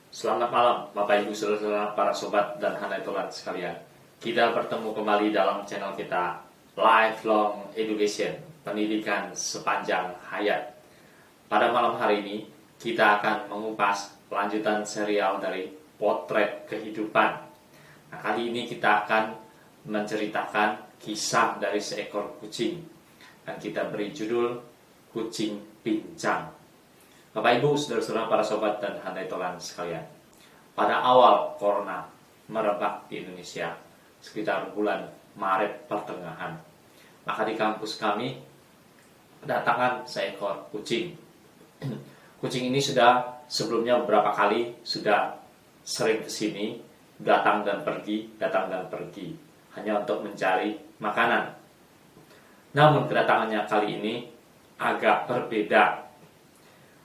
Selamat malam Bapak Ibu Saudara para sobat dan handai sekalian. Kita bertemu kembali dalam channel kita Lifelong Education, pendidikan sepanjang hayat. Pada malam hari ini kita akan mengupas lanjutan serial dari Potret Kehidupan. Nah, kali ini kita akan menceritakan kisah dari seekor kucing dan kita beri judul Kucing Pincang. Bapak Ibu, saudara-saudara para sobat dan handai tolan sekalian, pada awal corona merebak di Indonesia sekitar bulan Maret pertengahan, maka di kampus kami kedatangan seekor kucing. Kucing ini sudah sebelumnya beberapa kali sudah sering kesini, datang dan pergi, hanya untuk mencari makanan. Namun kedatangannya kali ini agak berbeda.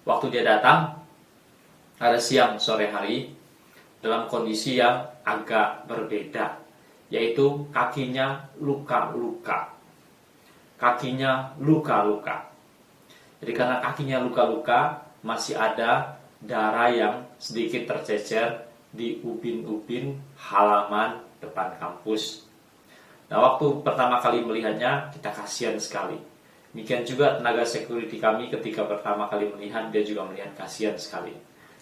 Waktu dia datang, ada siang sore hari, dalam kondisi yang agak berbeda, yaitu kakinya luka-luka. Jadi karena kakinya luka-luka, masih ada darah yang sedikit tercecer di ubin-ubin halaman depan kampus. Nah, waktu pertama kali melihatnya, kita kasihan sekali. Demikian juga tenaga security kami ketika pertama kali melihat, dia juga melihat kasihan sekali.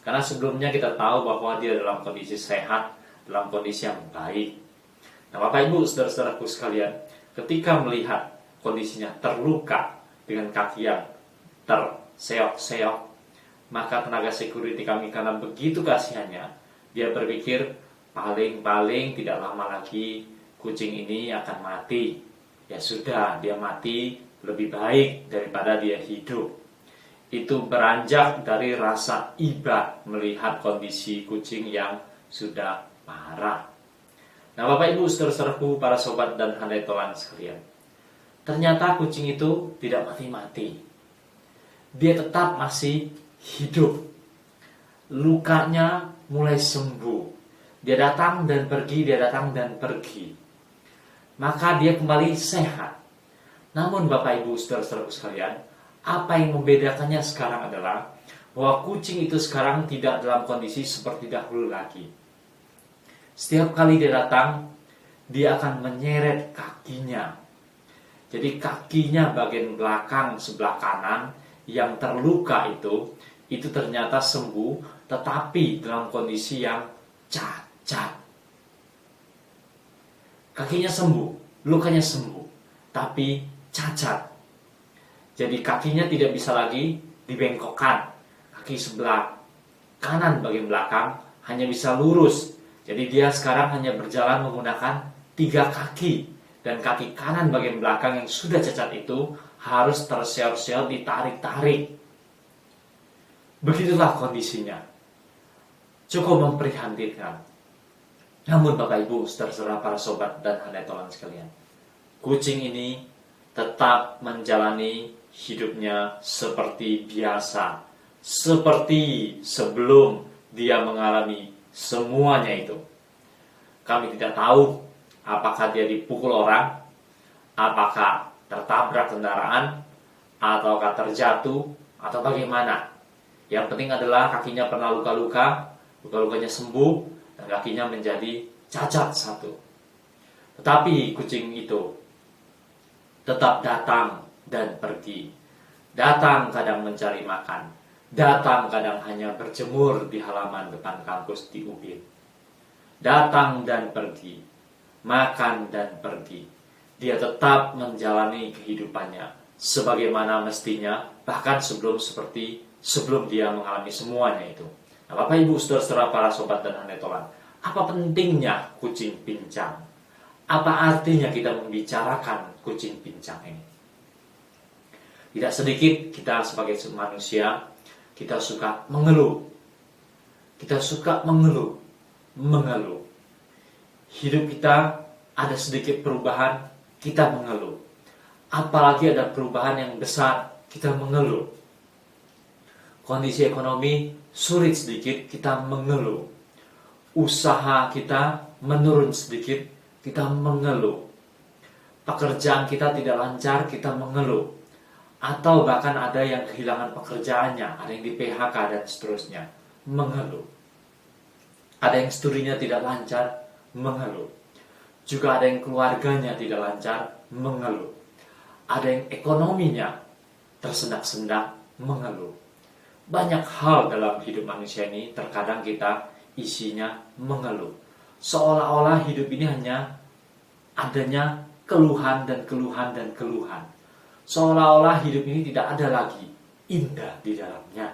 Karena sebelumnya kita tahu bahwa dia dalam kondisi sehat, dalam kondisi yang baik. Nah, Bapak Ibu, saudara-saudaraku sekalian, ketika melihat kondisinya terluka dengan kaki yang terseok-seok, maka tenaga security kami karena begitu kasihannya, dia berpikir paling-paling tidak lama lagi kucing ini akan mati. Ya sudah, dia mati lebih baik daripada dia hidup. Itu beranjak dari rasa iba melihat kondisi kucing yang sudah parah. Nah, Bapak Ibu, saudara-saudaraku, para sobat dan handai tolan sekalian, ternyata kucing itu tidak mati-mati. Dia tetap masih hidup. Lukanya mulai sembuh. Dia datang dan pergi. Maka dia kembali sehat. Namun Bapak Ibu saudara-saudaraku sekalian, apa yang membedakannya sekarang adalah bahwa kucing itu sekarang tidak dalam kondisi seperti dahulu lagi. Setiap kali dia datang, dia akan menyeret kakinya. Jadi kakinya bagian belakang sebelah kanan yang terluka itu ternyata sembuh, tetapi dalam kondisi yang cacat. Kakinya sembuh, lukanya sembuh, tapi cacat. Jadi kakinya tidak bisa lagi dibengkokkan. Kaki sebelah kanan bagian belakang hanya bisa lurus. Jadi dia sekarang hanya berjalan menggunakan 3 kaki. Dan kaki kanan bagian belakang yang sudah cacat itu harus terseok-seok, ditarik-tarik. Begitulah kondisinya. Cukup memprihatinkan. Namun Bapak Ibu, saudara-saudara para sobat dan handai tolan sekalian, kucing ini tetap menjalani hidupnya seperti biasa, seperti sebelum dia mengalami semuanya itu. Kami tidak tahu apakah dia dipukul orang, apakah tertabrak kendaraan, ataukah terjatuh, atau bagaimana. Yang penting adalah kakinya pernah luka-luka, luka-lukanya sembuh, dan kakinya menjadi cacat satu. Tetapi kucing itu tetap datang dan pergi. Datang kadang mencari makan, datang kadang hanya berjemur di halaman depan kampus di Ubin. Datang dan pergi, makan dan pergi. Dia tetap menjalani kehidupannya sebagaimana mestinya, bahkan sebelum dia mengalami semuanya itu. Nah, Bapak Ibu saudara-saudara para sobat dan handai tolan, apa pentingnya kucing pincang? Apa artinya kita membicarakan kucing pincang ini? Tidak sedikit kita sebagai manusia, kita suka mengeluh. Mengeluh. Hidup kita ada sedikit perubahan, kita mengeluh. Apalagi ada perubahan yang besar, kita mengeluh. Kondisi ekonomi sulit sedikit, kita mengeluh. Usaha kita menurun sedikit, kita mengeluh. Pekerjaan kita tidak lancar, kita mengeluh. Atau bahkan ada yang kehilangan pekerjaannya, ada yang di PHK dan seterusnya, mengeluh. Ada yang studinya tidak lancar, mengeluh. Juga ada yang keluarganya tidak lancar, mengeluh. Ada yang ekonominya tersendak-sendak, mengeluh. Banyak hal dalam hidup manusia ini terkadang kita isinya mengeluh. Seolah-olah hidup ini hanya adanya keluhan dan keluhan dan keluhan. Seolah-olah hidup ini tidak ada lagi indah di dalamnya.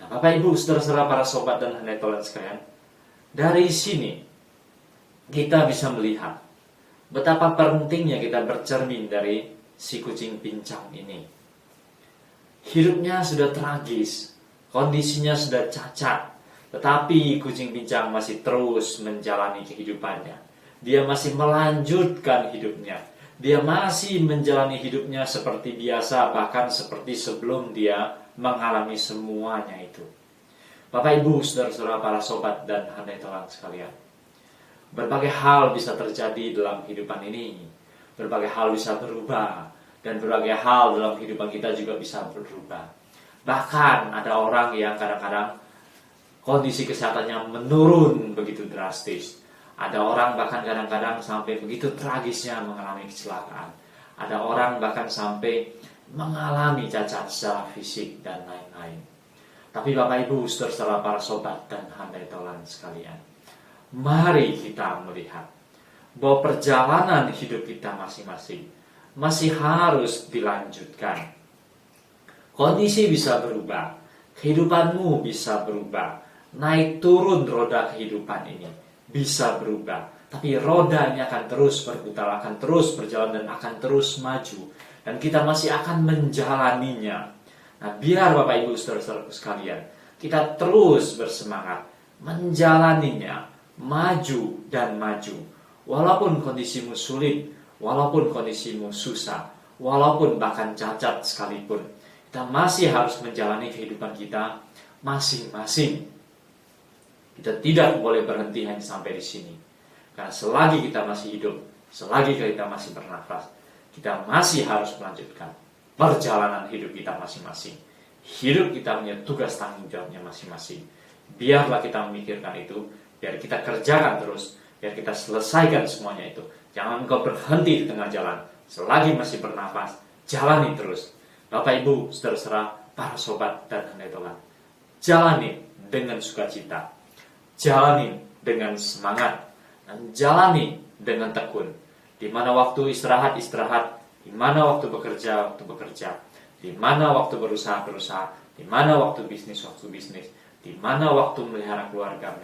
Nah, Bapak Ibu, saudara-saudara, para sobat dan handai tolan sekalian, dari sini kita bisa melihat betapa pentingnya kita bercermin dari si kucing pincang ini. Hidupnya sudah tragis, kondisinya sudah cacat, tetapi kucing pincang masih terus menjalani kehidupannya. Dia masih melanjutkan hidupnya. Dia masih menjalani hidupnya seperti biasa, bahkan seperti sebelum dia mengalami semuanya itu. Bapak Ibu, saudara-saudara, para sobat dan handai tolan sekalian, berbagai hal bisa terjadi dalam kehidupan ini. Berbagai hal bisa berubah, dan berbagai hal dalam kehidupan kita juga bisa berubah. Bahkan ada orang yang kadang-kadang kondisi kesehatannya menurun begitu drastis. Ada orang bahkan kadang-kadang sampai begitu tragisnya mengalami kecelakaan. Ada orang bahkan sampai mengalami cacat secara fisik dan lain-lain. Tapi Bapak Ibu, saudara-saudara, para sobat dan handai tolan sekalian, mari kita melihat bahwa perjalanan hidup kita masing-masing masih harus dilanjutkan. Kondisi bisa berubah, kehidupanmu bisa berubah, naik turun roda kehidupan ini bisa berubah, tapi roda ini akan terus berputar, akan terus berjalan dan akan terus maju, dan kita masih akan menjalaninya. Nah, biar Bapak Ibu saudara-saudaraku sekalian, kita terus bersemangat menjalaninya, maju dan maju. Walaupun kondisimu sulit, walaupun kondisimu susah, walaupun bahkan cacat sekalipun, kita masih harus menjalani kehidupan kita masing-masing. Kita tidak boleh berhenti hanya sampai di sini. Karena selagi kita masih hidup, selagi kita masih bernafas, kita masih harus melanjutkan perjalanan hidup kita masing-masing. Hidup kita punya tugas tanggung jawabnya masing-masing. Biarlah kita memikirkan itu, biar kita kerjakan terus, biar kita selesaikan semuanya itu. Jangan engkau berhenti di tengah jalan. Selagi masih bernafas, jalani terus. Bapak Ibu, saudara-saudara, para sobat dan handai tolan, jalani dengan sukacita, jalani dengan semangat, dan jalani dengan tekun. Di mana waktu istirahat, di mana waktu bekerja, di mana waktu berusaha, di mana waktu bisnis, di mana waktu melihara keluarga,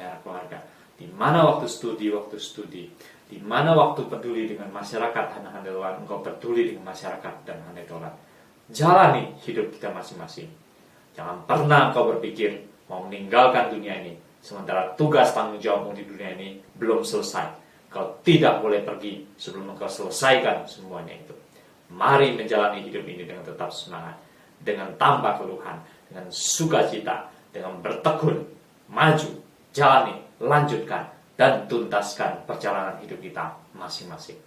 di mana waktu studi, di mana waktu peduli dengan masyarakat dan handai tolan, engkau peduli dengan masyarakat dan handai tolan. Jalani hidup kita masing-masing. Jangan pernah engkau berpikir mau meninggalkan dunia ini sementara tugas tanggung jawabmu di dunia ini belum selesai. Kau tidak boleh pergi sebelum engkau selesaikan semuanya itu. Mari menjalani hidup ini dengan tetap semangat, dengan tanpa keluhan, dengan sukacita, dengan bertekun, maju, jalani, lanjutkan, dan tuntaskan perjalanan hidup kita masing-masing.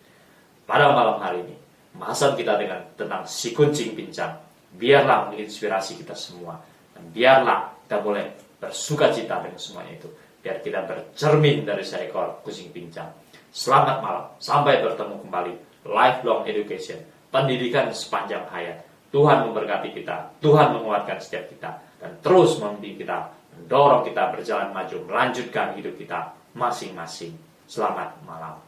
Pada malam hari ini, pembahasan kita tentang si kucing pincang, biarlah menginspirasi kita semua, dan biarlah kita boleh bersukacita dengan semuanya itu, biar kita bercermin dari seekor kucing pincang. Selamat malam, sampai bertemu kembali. Lifelong education, pendidikan sepanjang hayat. Tuhan memberkati kita, Tuhan menguatkan setiap kita, dan terus membimbing kita, mendorong kita berjalan maju, melanjutkan hidup kita masing-masing. Selamat malam.